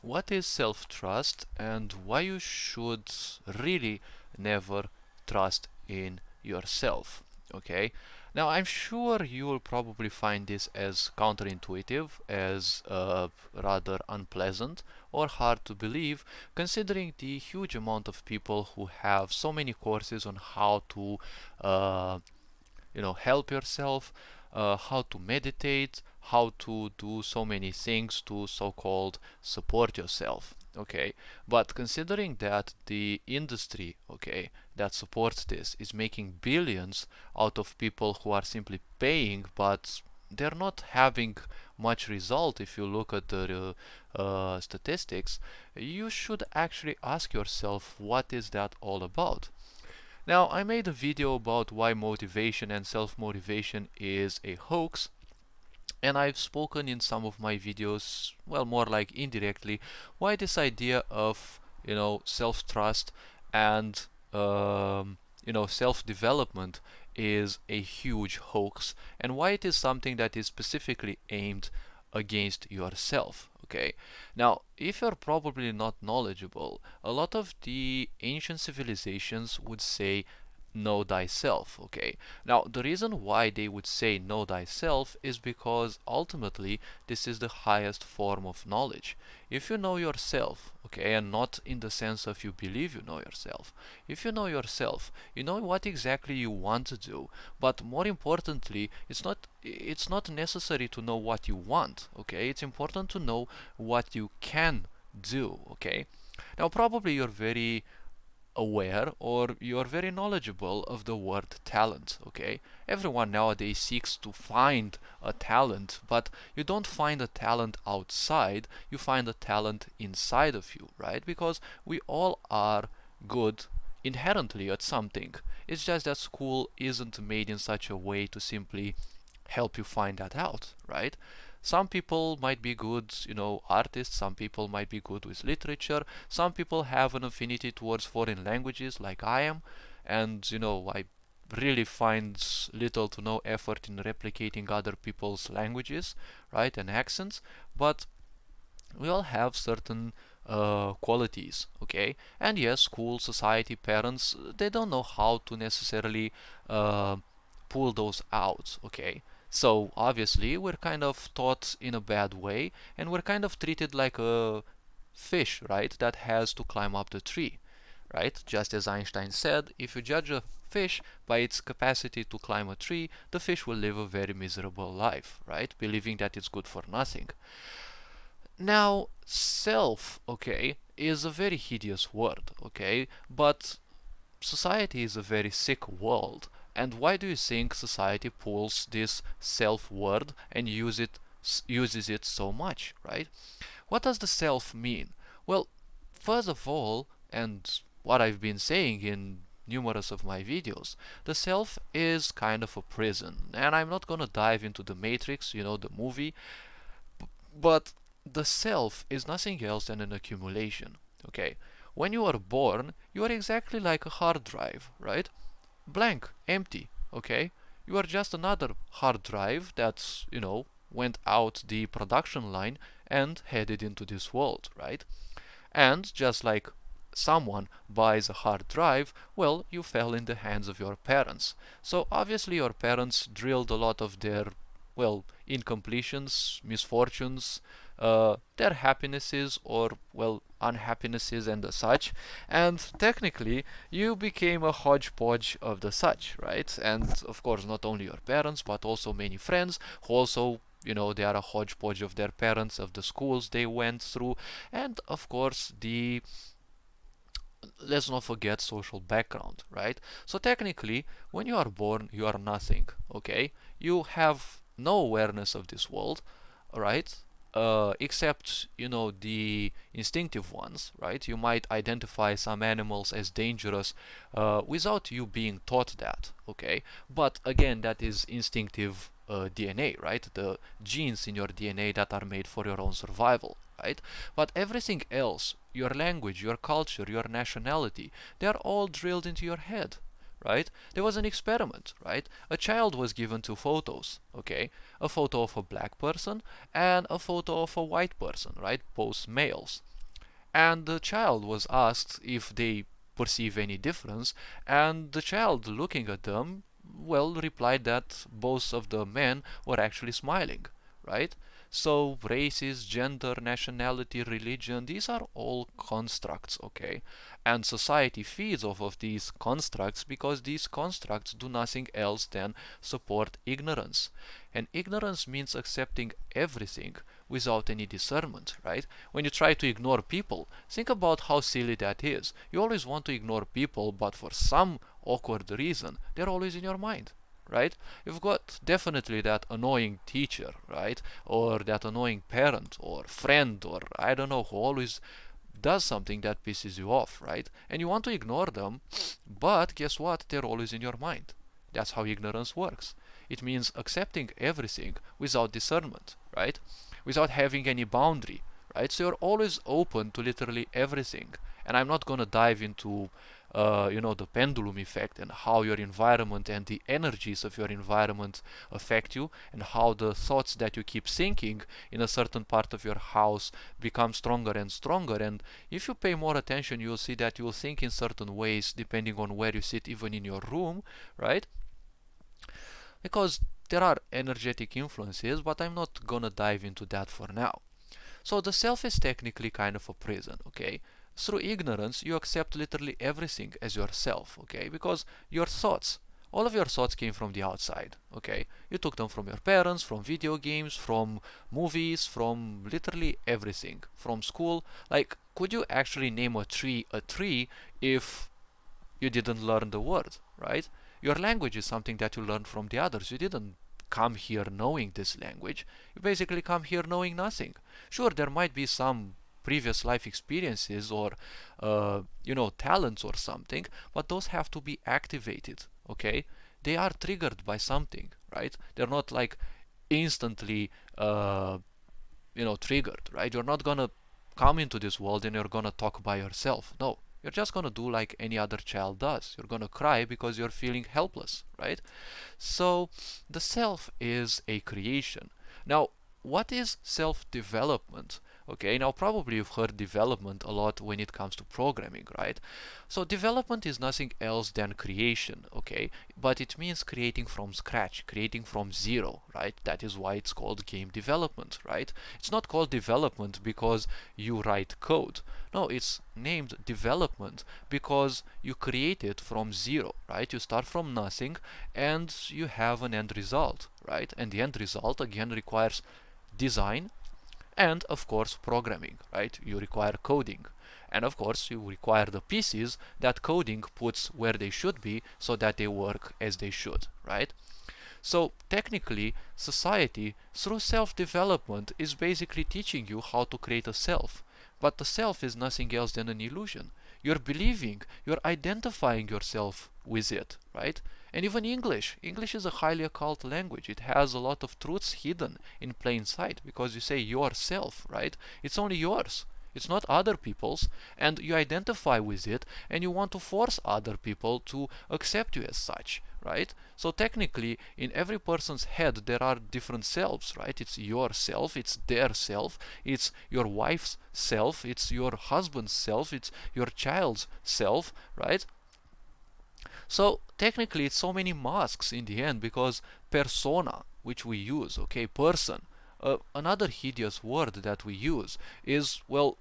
what is self-trust and why you should really never trust in yourself. Okay, now I'm sure you will probably find this as counterintuitive, as rather unpleasant or hard to believe, considering the huge amount of people who have so many courses on how to uh, help yourself, how to meditate, how to do so many things to so-called support yourself. Okay, but considering that the industry, okay, that supports this is making billions out of people who are simply paying, but they're not having much result. If you look at the statistics, you should actually ask yourself, what is that all about? Now, I made a video about why motivation and self-motivation is a hoax, and I've spoken in some of my videos, well, more like indirectly, why this idea of, self-trust and, self-development is a huge hoax, and why it is something that is specifically aimed against yourself. Okay, now if you're probably not knowledgeable, a lot of the ancient civilizations would say know thyself. Okay, now the reason why they would say know thyself is because ultimately this is the highest form of knowledge. If you know yourself, okay, and not in the sense of you believe you know yourself, if you know yourself, you know what exactly you want to do, but more importantly, it's not necessary to know what you want. Okay, it's important to know what you can do. Okay, now probably you're very aware or you're very knowledgeable of the word talent. Okay, everyone nowadays seeks to find a talent, but you don't find a talent outside, you find a talent inside of you, right? Because we all are good inherently at something. It's just that school isn't made in such a way to simply help you find that out, right? Some people might be good, artists, some people might be good with literature, some people have an affinity towards foreign languages like I am, and I really find little to no effort in replicating other people's languages, right, and accents, but we all have certain qualities, okay? And yes, school, society, parents, they don't know how to necessarily uh, pull those out, okay? So obviously we're kind of taught in a bad way, and we're kind of treated like a fish, right, that has to climb up the tree, right? Just as Einstein said, if you judge a fish by its capacity to climb a tree, the fish will live a very miserable life, right? Believing that it's good for nothing. Now, self, okay, is a very hideous word, okay, but society is a very sick world. And why do you think society pulls this self word and uses it so much, right? What does the self mean? Well, first of all, and what I've been saying in numerous of my videos, the self is kind of a prison. And I'm not gonna dive into the Matrix, the movie, but the self is nothing else than an accumulation. Okay? When you are born, you are exactly like a hard drive, right? Blank, empty. Okay? You are just another hard drive that, went out the production line and headed into this world, right? And just like someone buys a hard drive, well, you fell in the hands of your parents. So obviously your parents drilled a lot of their, well, incompletions, misfortunes, their happinesses or, well, unhappinesses and the such. And technically, you became a hodgepodge of the such, right? And of course, not only your parents, but also many friends who also they are a hodgepodge of their parents, of the schools they went through, and of course let's not forget social background, right? So technically, when you are born, you are nothing, okay? You have no awareness of this world, right? Except, the instinctive ones, right? You might identify some animals as dangerous without you being taught that, okay? But again, that is instinctive DNA, right? The genes in your DNA that are made for your own survival, right? But everything else, your language, your culture, your nationality, they are all drilled into your head, right? There was an experiment, right? A child was given two photos, okay? A photo of a black person and a photo of a white person, right? Both males. And the child was asked if they perceive any difference, and the child, looking at them, well, replied that both of the men were actually smiling, right? So races, gender, nationality, religion, these are all constructs, okay? And society feeds off of these constructs because these constructs do nothing else than support ignorance. And ignorance means accepting everything without any discernment, right? When you try to ignore people, think about how silly that is. You always want to ignore people, but for some awkward reason, they're always in your mind, right? You've got definitely that annoying teacher, right? Or that annoying parent or friend or I don't know who always does something that pisses you off, right? And you want to ignore them, but guess what? They're always in your mind. That's how ignorance works. It means accepting everything without discernment, right? Without having any boundary, right? So you're always open to literally everything. And I'm not going to dive into the pendulum effect and how your environment and the energies of your environment affect you, and how the thoughts that you keep thinking in a certain part of your house become stronger and stronger. And if you pay more attention, you'll see that you will think in certain ways depending on where you sit, even in your room, right? Because there are energetic influences, but I'm not gonna dive into that for now. So the self is technically kind of a prison, okay? Through ignorance, you accept literally everything as yourself, okay? Because your thoughts, all of your thoughts came from the outside, okay? You took them from your parents, from video games, from movies, from literally everything, from school. Like, could you actually name a tree if you didn't learn the word, right? Your language is something that you learned from the others. You didn't come here knowing this language. You basically come here knowing nothing. Sure, there might be some previous life experiences or talents or something, but those have to be activated, okay? They are triggered by something, right? They're not like instantly triggered, right? You're not gonna come into this world and you're gonna talk by yourself. No, you're just gonna do like any other child does. You're gonna cry because you're feeling helpless, right? So the self is a creation. Now, what is self-development? Okay, now probably you've heard development a lot when it comes to programming, right? So development is nothing else than creation, okay? But it means creating from scratch, creating from zero, right? That is why it's called game development, right? It's not called development because you write code. No, it's named development because you create it from zero, right? You start from nothing and you have an end result, right? And the end result again requires design and of course programming, right? You require coding, and of course you require the pieces that coding puts where they should be so that they work as they should, right? So technically, society through self-development is basically teaching you how to create a self, but the self is nothing else than an illusion. You're believing, you're identifying yourself with it, right? And even English is a highly occult language. It has a lot of truths hidden in plain sight because you say yourself, right? It's only yours. It's not other people's, and you identify with it, and you want to force other people to accept you as such, right? So technically, in every person's head, there are different selves, right? It's your self, it's their self, it's your wife's self, it's your husband's self, it's your child's self, right? So technically, it's so many masks in the end because persona, which we use, okay, person, another hideous word that we use is, well,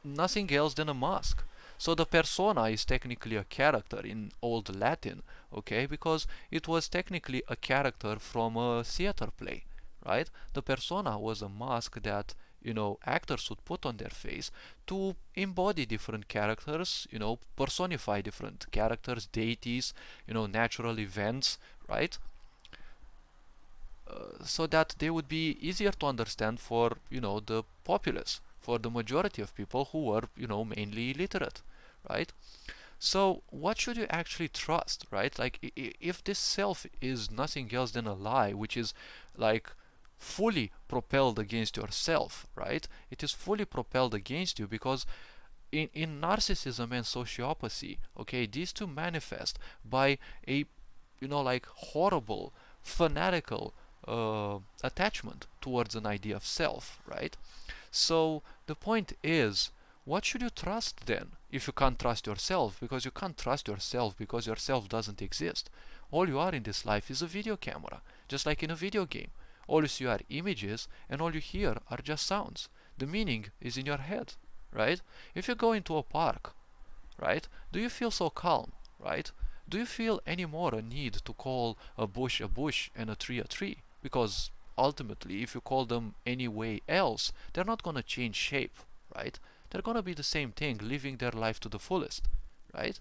nothing else than a mask. So the persona is technically a character in Old Latin, okay, because it was technically a character from a theater play, right? The persona was a mask that actors would put on their face to embody different characters, personify different characters, deities, natural events, right? So that they would be easier to understand for the populace, for the majority of people who were mainly illiterate, right? So what should you actually trust, right? Like if this self is nothing else than a lie, which is like fully propelled against yourself, right? It is fully propelled against you because in narcissism and sociopathy, okay, these two manifest by a like horrible fanatical attachment towards an idea of self, right? So the point is, what should you trust then if you can't trust yourself? Because you can't trust yourself because yourself doesn't exist. All you are in this life is a video camera, just like in a video game. All you see are images and all you hear are just sounds. The meaning is in your head, right? If you go into a park, right, do you feel so calm, right? Do you feel any more a need to call a bush and a tree a tree? Because ultimately, if you call them any way else, they're not going to change shape, right? They're going to be the same thing, living their life to the fullest, right?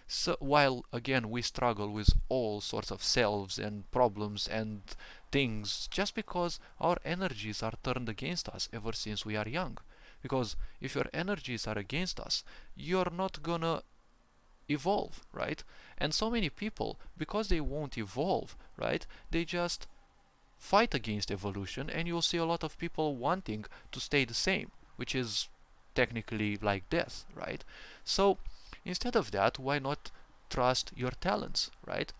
So while again we struggle with all sorts of selves and problems and things just because our energies are turned against us ever since we are young. Because if your energies are against us, you're not gonna evolve, right? And so many people, because they won't evolve, right, they just fight against evolution, and you'll see a lot of people wanting to stay the same, which is technically like death, right? So instead of that, why not trust your talents, right?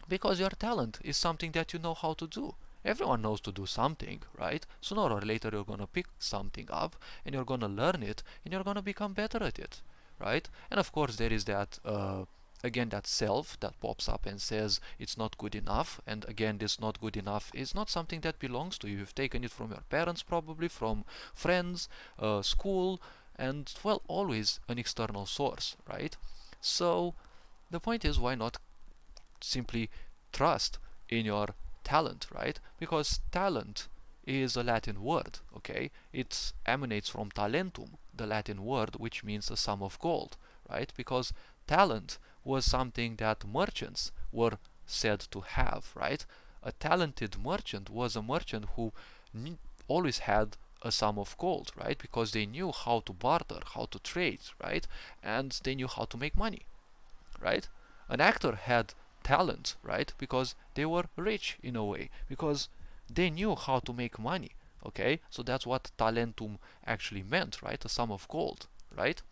Because your talent is something that you know how to do. Everyone knows to do something, right? Sooner or later you're gonna pick something up and you're gonna learn it and you're gonna become better at it, right? And of course there is that again that self that pops up and says it's not good enough, and again this not good enough is not something that belongs to you. You've taken it from your parents, probably from friends, school, and well, always an external source, right? So the point is, why not simply trust in your talent, right? Because talent is a Latin word, okay? It emanates from talentum, the Latin word which means a sum of gold, right? Because talent was something that merchants were said to have, right? A talented merchant was a merchant who always had a sum of gold, right? Because they knew how to barter, how to trade, right? And they knew how to make money, right? An actor had talent, right? Because they were rich in a way, because they knew how to make money, okay? So that's what talentum actually meant, right? A sum of gold, right?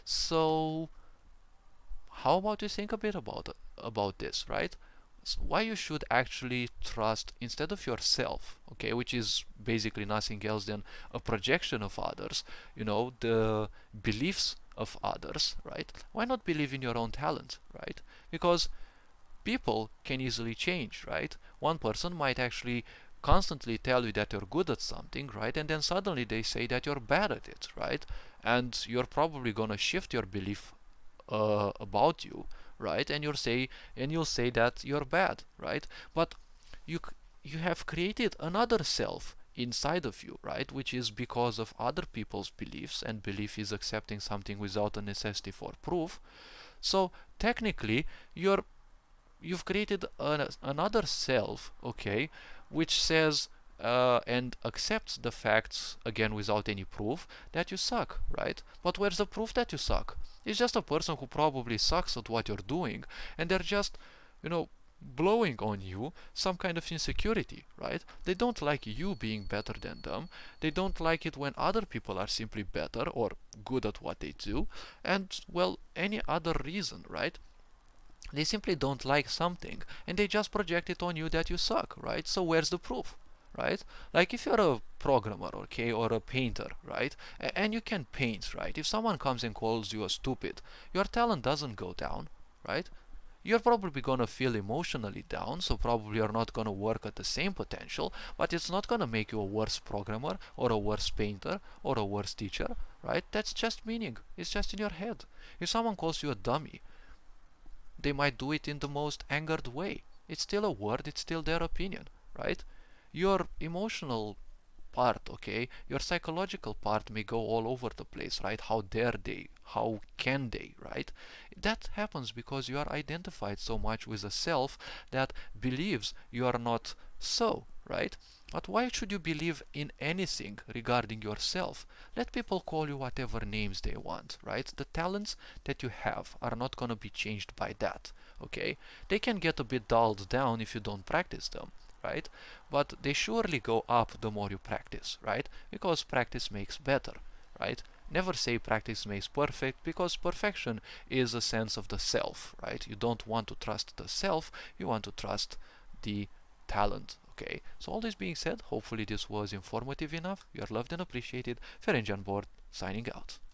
So how about you think a bit about this, right? So why you should actually trust instead of yourself, okay, which is basically nothing else than a projection of others, you know, the beliefs of others, right? Why not believe in your own talent, right? Because people can easily change, right? One person might actually constantly tell you that you're good at something, right? And then suddenly they say that you're bad at it, right? And you're probably gonna shift your belief about you, right? And you'll say that you're bad, right? But you you have created another self inside of you, right? Which is because of other people's beliefs, and belief is accepting something without a necessity for proof. So technically, you've created another self, okay, which says and accepts the facts again without any proof that you suck, right? But where's the proof that you suck? It's just a person who probably sucks at what you're doing, and they're just, you know, blowing on you some kind of insecurity, right? They don't like you being better than them. They don't like it when other people are simply better or good at what they do, and well, any other reason, right? They simply don't like something and they just project it on you that you suck, right? So where's the proof, right? Like if you're a programmer, okay, or a painter, right, and you can paint, right? If someone comes and calls you a stupid, your talent doesn't go down, right? You're probably gonna feel emotionally down, so probably you're not gonna work at the same potential, but it's not gonna make you a worse programmer or a worse painter or a worse teacher, right? That's just meaning. It's just in your head. If someone calls you a dummy, they might do it in the most angered way. It's still a word, it's still their opinion, right? Your emotional part, okay, your psychological part may go all over the place, right? How dare they? How can they, right? That happens because you are identified so much with a self that believes you are not so, right? But why should you believe in anything regarding yourself? Let people call you whatever names they want, right? The talents that you have are not going to be changed by that, okay? They can get a bit dulled down if you don't practice them, right? But they surely go up the more you practice, right? Because practice makes better, right? Never say practice makes perfect, because perfection is a sense of the self, right? You don't want to trust the self, you want to trust the talent, okay? So all this being said, hopefully this was informative enough. You are loved and appreciated. Ferenc on board, signing out.